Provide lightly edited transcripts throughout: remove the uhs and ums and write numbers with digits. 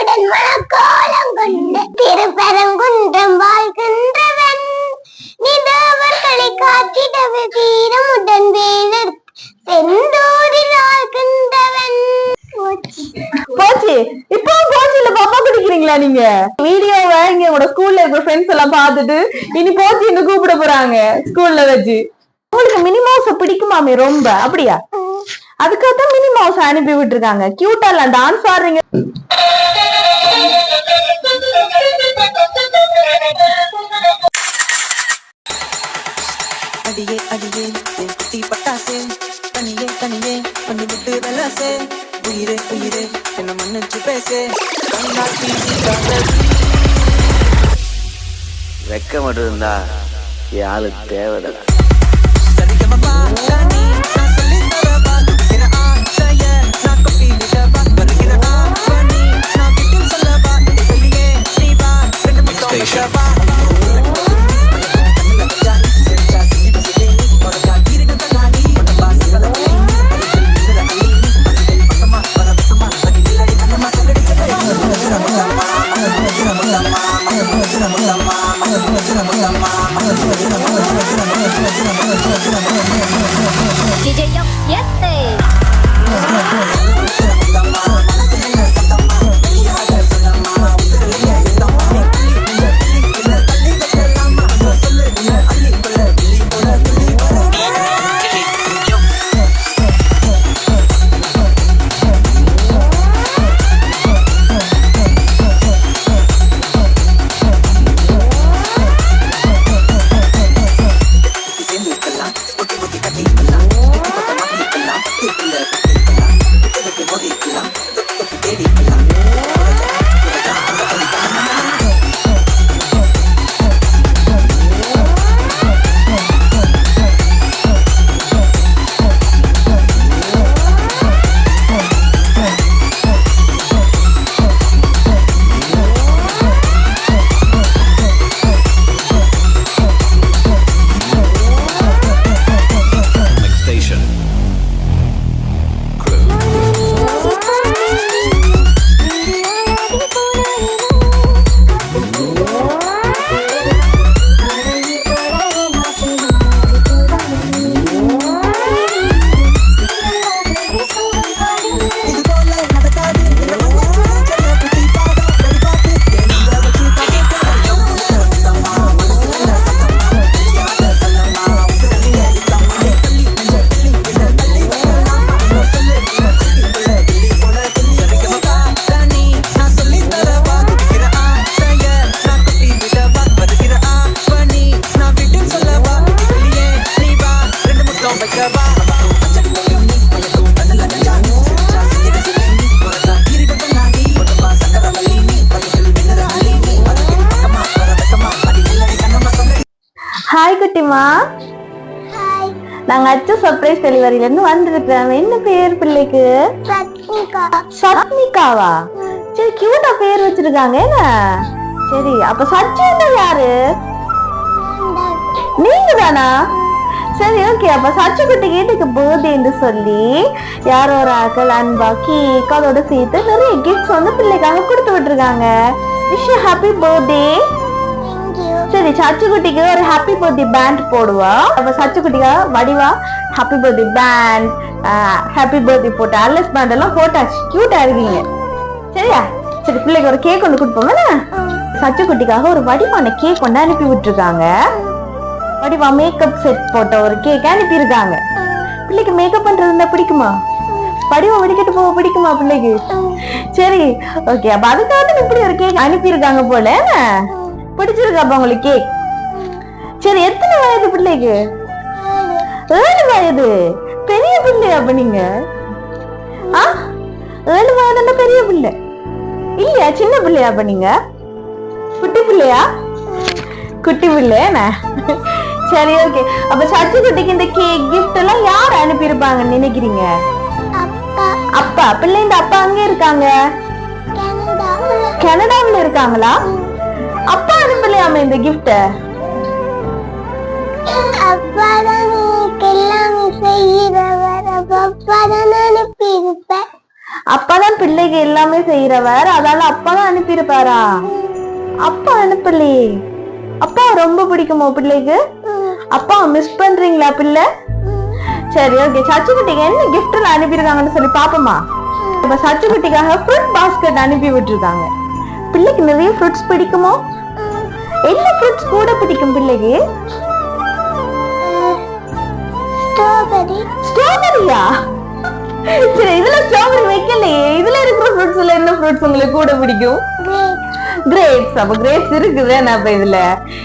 திருமுடன் மனக்கோலம் கொண்ட திருப்பரங்குன்றம் வாழ்கின்றவன் நிதவர்களை காத்திடவே வீரமுடன் வேலர் செந்தூரில் வாழ்கின்றவன். போச்சு. இப்போ போச்சுல பாப்பா குடிக்கிறீங்களா நீங்க? வீடியோவை இங்க உங்களோட ஸ்கூல்ல இருக்கிற ஃப்ரெண்ட்ஸ் எல்லாம் பார்த்துட்டு இனி போச்சு இந்த கூப்பிட போறாங்க ஸ்கூல்ல வச்சு. உங்களுக்கு மினி மவுஸ் பிடிக்குமாமே ரொம்ப? அப்படியா? அதுக்காகத்தான் மினி மவுஸ் அனுப்பி விட்டுருக்காங்க. கியூட்டா இல்ல டான்ஸ் ஆடுறீங்க. அடியே அடியே தீ பட்டாசே தனியே தனியே பண்ணி விட்டு வெலாசே உயிரே உயிரே என்ன மன்னிச்சு பேசே வெக்க மட்டும் இருந்தா என் ஆளு தேவைதான். ஹாய் குட்டிமா. நாங்க அச்சு சர்ப்ரைஸ் டெலிவரியில இருந்து வந்திருக்கோம். என்ன பேர் பிள்ளைக்கு? சத்மிகாவா? சரி, கியூட்டா பேர் வச்சிருக்காங்க. என்ன சரி, அப்ப சச்சின் யாரு? நீங்க தானா? சரி, ஓகே. அப்ப சச்சு குட்டிக்கு இன்னைக்கு பர்த்டேன்னு சொல்லி யாரோ ஒரு ஆக்கள் அன்பா கேக் அதோட சேர்த்து நிறைய கிஃப்ட்ஸ் வந்து பிள்ளைக்காக கொடுத்து விட்டுருக்காங்க. Wish you happy birthday. சரி, சச்சு குட்டிக்கு ஒரு ஹாப்பி பர்த்டே பேண்ட் போடுவா. அப்ப சச்சு குட்டிக்காக வடிவா happy birthday band, happy birthday போட்டு அல்லஸ் பேண்ட் எல்லாம் போட்டாச்சு. கியூட்டா இருக்கீங்க. சரியா? சரி, பிள்ளைக்கு ஒரு கேக் ஒன்று கொடுப்போங்க. சச்சு குட்டிக்காக ஒரு வடிவான கேக் கொண்டு அனுப்பி விட்டுருக்காங்க. வடிவா மேக்கப் செட் போட்ட ஒரு கேக் அனுப்பி இருக்காங்க. பிள்ளைக்கு மேக்கப் பண்றது பிடிக்குமா? வடிவா வடிக்கட்டு போக பிடிக்குமா பிள்ளைக்கு? சரி, ஓகே. அப்ப அதுக்காக இப்படி ஒரு கேக் அனுப்பி இருக்காங்க போல. பிடிச்சிருக்காப்பா உங்களுக்கு கேக்? சரி, எத்தனை வயது பிள்ளைக்கு? 7 வயது. பெரிய பிள்ளையா? அப்ப நீங்க 7 வயதுன்னா பெரிய பிள்ளை இல்லையா? சின்ன பிள்ளையா? அப்ப நீங்க குட்டி பிள்ளையா? குட்டி பிள்ளையா? சரி, ஓகே. அப்ப சச்சு குட்டிக்கு இந்த கேக் கிஃப்ட் எல்லாம் யார் அனுப்பி இருப்பாங்கன்னு நினைக்கிறீங்க? அப்பா. பிள்ளை இந்த அப்பா அங்க இருக்காங்க? கனடாவில் இருக்காங்களா? அப்பா அனுப்பலையாம இந்த கிஃப்ட்? அப்பா தான் எல்லாமே செய்யறவர். அப்பா தான் அனுப்பி இருப்பேன். அப்பாதான் பிள்ளைக்கு எல்லாமே செய்யறவர், அதால அப்பாதான் அனுப்பியிருப்பாரா? அப்பா அனுப்பலையே. அப்பா ரொம்ப பிடிக்குமோ பிள்ளைக்கு? அப்பா மிஸ் பண்றீங்களா பிள்ளை? சரி ஓகே, சச்சுக்குட்டிக்கு என்ன கிஃப்ட் அனுப்பியிருக்காங்கன்னு சொல்லி பாப்போமா? இப்ப சச்சுக்குட்டிக்காக ஃப்ரூட் பாஸ்கெட் அனுப்பி விட்டுருக்காங்க. பிள்ளைக்கு நிறைய ஃப்ரூட்ஸ் பிடிக்குமோ? என்ன ஃப்ரூட்ஸ் கூட பிடிக்கும் பிள்ளைக்கு? ஸ்ட்ராபெரியா? சரி, இதுல ஸ்ட்ராபெரி வைக்கலையே. இதுல இருக்கிற ஃப்ரூட்ஸ்ல என்ன ஃப்ரூட்ஸ் உங்களுக்கு கூட பிடிக்கும்? கிரேப்ஸ். அப்ப கிரேப்ஸ் இருக்குது. அப்ப இதுல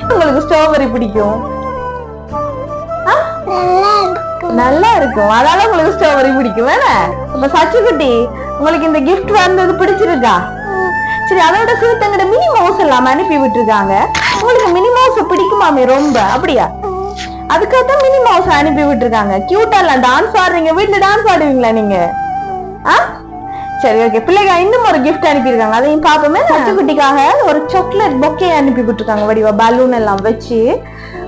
உங்களுக்கு ஸ்ட்ராபெரி பிடிக்கும். நல்லா இருக்கும், அதனால உங்களுக்கு ஸ்ட்ராபெரி பிடிக்கும். அப்ப சச்சுக்குட்டி, உங்களுக்கு இந்த கிஃப்ட் வந்தது பிடிச்சிருக்கா? சரி, அதோட சேர்த்து எங்கிட்ட மினி மவுஸ் எல்லாம் அனுப்பி விட்டுருக்காங்க. உங்களுக்கு மினி மவுஸ் பிடிக்குமாமே ரொம்ப? அப்படியா? அதுக்காகத்தான் மினி மவுஸ் அனுப்பி விட்டுருக்காங்க. கியூட்டா எல்லாம் டான்ஸ் ஆடுறீங்க. வீட்டுல டான்ஸ் ஆடுவீங்களா நீங்க? சரி ஓகே, பிள்ளைங்க இன்னும் ஒரு கிஃப்ட் அனுப்பியிருக்காங்க, அதையும் பாப்போமே. சச்சுக்குட்டிக்காக ஒரு சாக்லேட் பொக்கே அனுப்பி விட்டுருக்காங்க. வடிவா பலூன் எல்லாம் வச்சு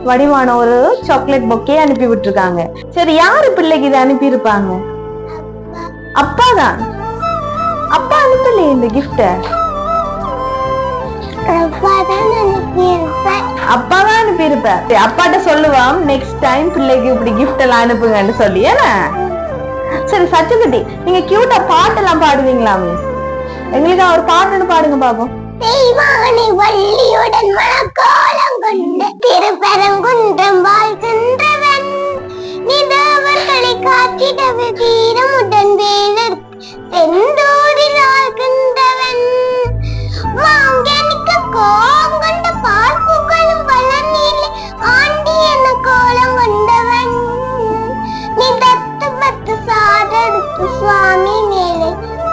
வடிவான ஒரு சாக்லேட் பொக்கே அனுப்பி விட்டுருக்காங்க. சரி, யாரு பிள்ளைக்கு இதை அனுப்பி இருப்பாங்க? அப்பாதான். அப்பா அனுப்பலையே இந்த கிஃப்ட? அப்பாதான் அனுப்பி இருப்பேன். அப்பாட்ட சொல்லுவான் நெக்ஸ்ட் டைம் பிள்ளைக்கு இப்படி கிஃப்ட் எல்லாம் அனுப்புங்கன்னு சொல்லி. ஏன்னா சரி சச்சுக்குட்டி, நீங்க கியூட்டா பாட்டு எல்லாம் பாடுவீங்களாமே? எங்களுக்கு ஒரு பாட்டுன்னு பாடுங்க பாப்போம். தெய்வானை வள்ளியுடன் மணக்கோலம் கொண்டு திருப்பரங்குன்றம் வாழ்கின்றவன், நீ தேவர்களை காத்திடவே வீரமுடன் வேலர் செந்தூரில் ஆழ்கின்றவன், வாங்கனிக்க கோலம் கொண்ட பால் பூக்களும் வளர்நீரில் ஆண்டி என கோலம் கொண்டவன், நீ தத்து பத்து சாதெடுத்து சுவாமி மேலே.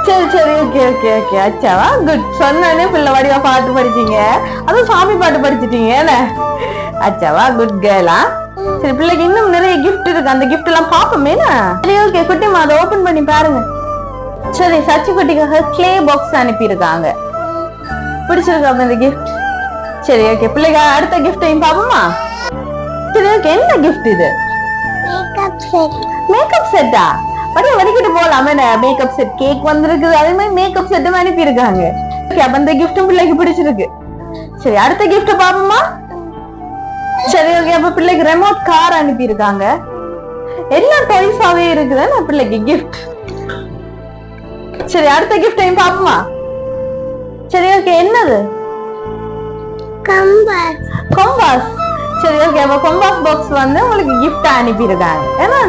சரி சரி ஓகே ஓகே ஓகே, அச்சாவா குட். சொன்னானே பிள்ளை வடிவா பாட்டு படிச்சீங்க, அதுவும் சாமி பாட்டு படிச்சிட்டீங்க. அச்சாவா குட் கேர்ளா. சரி, பிள்ளைக்கு இன்னும் நிறைய கிஃப்ட் இருக்கு, அந்த கிஃப்ட் எல்லாம் பாப்போமே. சரி ஓகே குட்டிமா, அதை ஓபன் பண்ணி பாருங்க. சரி, சச்சுக்குட்டிக்காக கிளே பாக்ஸ் அனுப்பி இருக்காங்க. பிடிச்சிருக்கா இந்த கிஃப்ட்? சரி ஓகே, பிள்ளைக்கு அடுத்த கிஃப்டையும் பாப்போமா? சரி ஓகே, என்ன கிஃப்ட் இது? Makeup set. மேக்கப் செட்டா? வடிக்கிட்டு போலாமே. மேக்கப் செட் கேக் வந்திருக்குது, அதே மாதிரி மேக்கப் செட்டும் அனுப்பி இருக்காங்க. அப்ப இந்த கிஃப்டும் பிள்ளைக்கு பிடிச்சிருக்கு. சரி, அடுத்த கிஃப்ட் பாப்போமா? சரி ஓகே, அப்ப பிள்ளைக்கு ரெமோட் கார் அனுப்பி இருக்காங்க. எல்லா டாய்ஸாவே இருக்குது பிள்ளைக்கு கிஃப்ட். சரி, அடுத்த கிஃப்டையும் பாப்போமா? சரி ஓகே, என்னது? கம்பாஸ். கம்பாஸ். சரி ஓகே, அப்ப கம்பாஸ் பாக்ஸ் வந்து உங்களுக்கு கிஃப்ட் அனுப்பி இருக்காங்க. ஏன்னா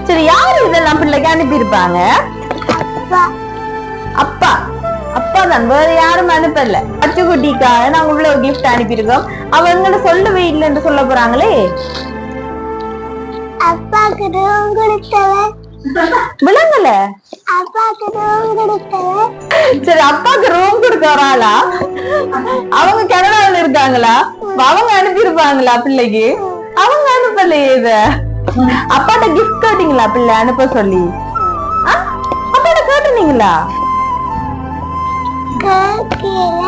சரி, யாரு இதெல்லாம் பிள்ளைக்கு அனுப்பி இருப்பாங்க? அப்பா. அப்பா தான், வேற யாரும் அனுப்பல. சச்சுக்குட்டிக்காக நாங்க உள்ள ஒரு கிஃப்ட் அனுப்பி இருக்கோம். அவங்க சொல்லவே இல்லைன்னு சொல்ல போறாங்களே. அப்பாக்கு ரூம் கொடுத்தவர். விளங்கல. அப்பாக்கு ரூம் கொடுத்தவர். சரி, அப்பாக்கு ரூம் கொடுக்க வராளா? அவங்க கனடாவில் இருக்காங்களா? அவங்க அனுப்பி இருப்பாங்களா பிள்ளைக்கு? அவங்க அனுப்பலையே இத. அப்பாட்ட கிஃப்ட் கேட்டீங்களா பிள்ளை அனுப்ப சொல்லி? அப்பாட்ட கேட்டீங்களா? கேட்கல.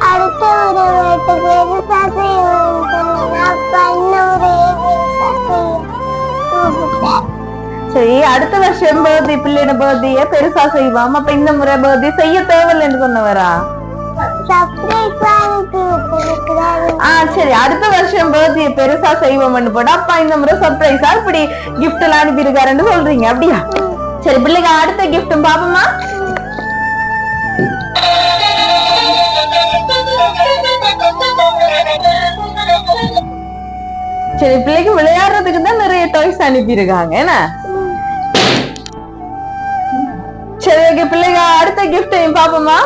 அடுத்த ஒரு வீட்டுக்கு பெருசா செய்யணும்னு சொன்னீங்க. அப்பா இன்னொரு பெருசா செய்ய. சரி, அடுத்த வருஷம் பர்த்டே பிள்ளையோட பர்த்டே பெருசா செய்வாம். அப்ப இந்த முறை பர்த்டே செய்ய தேவையில்லைன்னு சொன்னவரா? சரி, அடுத்த வருஷம் பர்த்டே பெருசா செய்வோம்னு போட அப்பா இந்த முறை சர்ப்ரைஸா இப்படி கிஃப்ட் எல்லாம் அனுப்பி இருக்காருன்னு சொல்றீங்க, அப்படியா? சரி, பிள்ளைங்க அடுத்த கிஃப்டும் பாப்போமா? சரி, பிள்ளைக்கு விளையாடுறதுக்கு தான் நிறைய டாய்ஸ் அனுப்பி இருக்காங்க. என்ன? சரி ஓகே, பிள்ளைங்க அடுத்த கிஃப்டையும் பாப்போமா?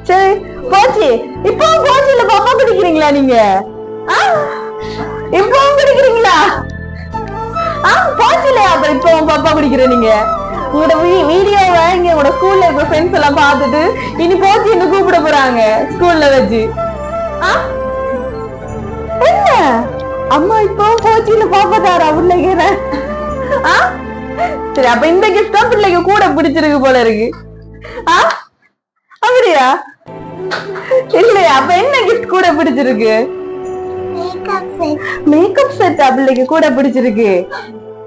சரி, போச்சு. இப்பவும் போச்சுல பாப்பா குடிக்கிறீங்களா நீங்க? இப்பவும் குடிக்கிறீங்களா? போச்சுலையா? அப்புறம் இப்பவும் பாப்பா குடிக்கிற நீங்க? உங்களோட வீடியோவை இங்க உங்களோட ஸ்கூல்ல இருக்கிற ஃப்ரெண்ட்ஸ் எல்லாம் பார்த்துட்டு இனி போச்சுன்னு கூப்பிட போறாங்க ஸ்கூல்ல வச்சு. என்ன அம்மா இப்பவும் போச்சுன்னு பாப்பா தாரா பிள்ளைங்க? சரி, அப்ப இந்த கிஃப்ட் தான் பிள்ளைக்கு கூட பிடிச்சிருக்கு போல இருக்கு. அப்படியா? இல்லையா? அப்ப என்ன கிஃப்ட் கூட பிடிச்சிருக்கு? மேக்கப் செட் பிள்ளைக்கு கூட பிடிச்சிருக்கு.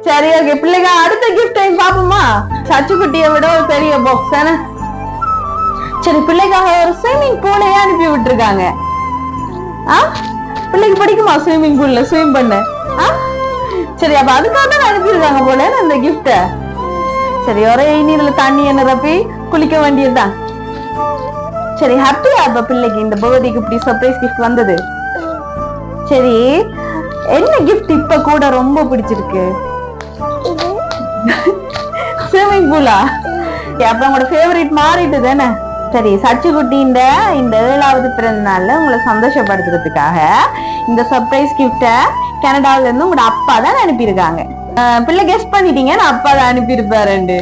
சரி ஓகே பிள்ளைங்க அடுத்த கிஃப்ட் பாப்போமா சச்சு குட்டியை விட ஒரு பெரிய பாக்ஸ் தானே சரி பிள்ளைக்காக ஒரு ஸ்விம்மிங் பூலையே அனுப்பி விட்டுருக்காங்க பிள்ளைக்கு பிடிக்குமா ஸ்விம்மிங் பூல்ல ஸ்விம் பண்ண சரி அப்ப அதுக்காக தான் அனுப்பியிருக்காங்க போல அந்த கிஃப்ட சரி ஒரே நீர்ல தண்ணி நிரப்பி குளிக்க வேண்டியதுதான் சரி ஹாப்பியா அப்ப பிள்ளைக்கு இந்த பர்த்டேக்கு இப்படி சர்ப்ரைஸ் கிஃப்ட் வந்தது சரி என்ன கிஃப்ட் இப்ப கூட ரொம்ப பிடிச்சிருக்கு ஸ்விம்மிங் பூலா அப்ப உங்களோட ஃபேவரட் மாறிட்டு தானே சரி சச்சு குட்டி இந்த 7வது பிறந்த நாள்ல உங்களை சந்தோஷப்படுத்துறதுக்காக இந்த சர்ப்ரைஸ் கிஃப்ட கனடாவில இருந்து உங்களோட அப்பா தான் அனுப்பியிருக்காங்க பிள்ளை கெஸ் பண்ணிட்டீங்க நான் அப்பா தான் அனுப்பியிருப்பாரு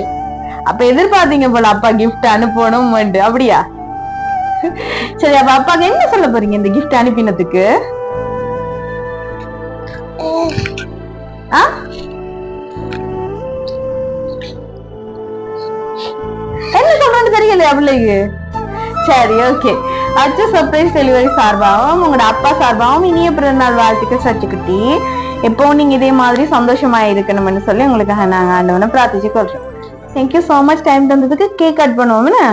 அப்ப எதிர்பார்த்தீங்க போல அப்பா கிஃப்ட் அனுப்பணும் அப்படியா சரி அப்ப அப்பாக்கு என்ன சொல்ல போறீங்க இந்த கிஃப்ட் அனுப்பினதுக்கு என்ன சொல்றது தெரியலையா பிள்ளைக்கு சரி ஓகே அச்சு சர்ப்ரைஸ் டெலிவரி சார்பாகவும் உங்களோட அப்பா சார்பாகவும் இனிய பிறந்தநாள் வாழ்த்துக்கள் சச்சுக்குட்டி எப்பவும் நீங்க இதே மாதிரி சந்தோஷமா இருக்கணும்னு சொல்லி உங்களுக்காக நாங்க ஆண்டவனை பிரார்த்திச்சு கொள்றோம் தேங்க்யூ சோ மச் டைம் தந்ததுக்கு கேக் கட் பண்ணுவோம்னு